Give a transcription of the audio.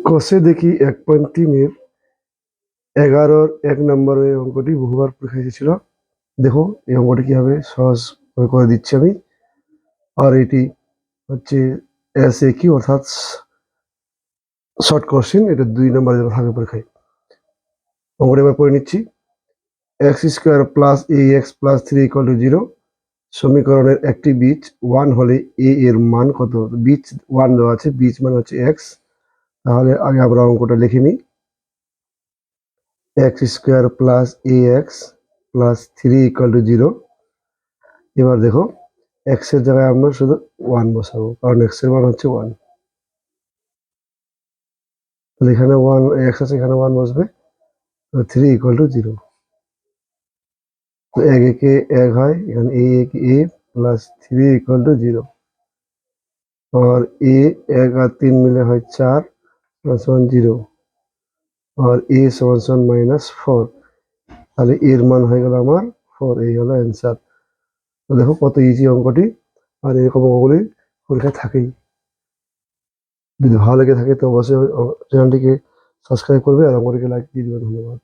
কষে দেখি 1.3-এর 11-র 1 নম্বরের অঙ্কটি বহুবার পরীক্ষায় এসেছিল। দেখো এই অঙ্কটি কিভাবে সহজ করে দিচ্ছি আমি। আর এটি হচ্ছে SAQ অর্থাৎ শর্ট কোশ্চেন, এটা 2 নম্বরের জন্য থাকবে পরীক্ষায়। অঙ্কটি এবার পড়ে নিচ্ছি। x² + ax + 3 = 0 সমীকরণের একটি বীজ 1 হলে a এর মান কত? বীজ 1 দেওয়া আছে, বীজ মানে হচ্ছে x। তাহলে আগে আমরা অঙ্কটা লিখে নিই। x² + ax + 3 = 0। এবার দেখো x এর জায়গায় আমরা শুধু 1 বসাবো, কারণ x এর মান হচ্ছে 1। তাহলে এখানে 1 x আছে, এখানে 1 বসবে, 3 = 0। তো 1 একে 1 হয়, এখানে a একে a + 3 = 0। और a 1 আর 3 মিলে হয় 4 = 0। और a = -4। তাহলে এর মান হয়ে গেল আমার 4। এই হলো অ্যান্সার। তো দেখো কত ইজি অঙ্কটি, আর এরকম অঙ্কগুলি পরীক্ষায় থাকেই। যদি ভালো লেগে থাকে তো অবশ্যই চ্যানেলটিকে সাবস্ক্রাইব করবে আর অঙ্কটিকে লাইক দিয়ে দেবে। ধন্যবাদ।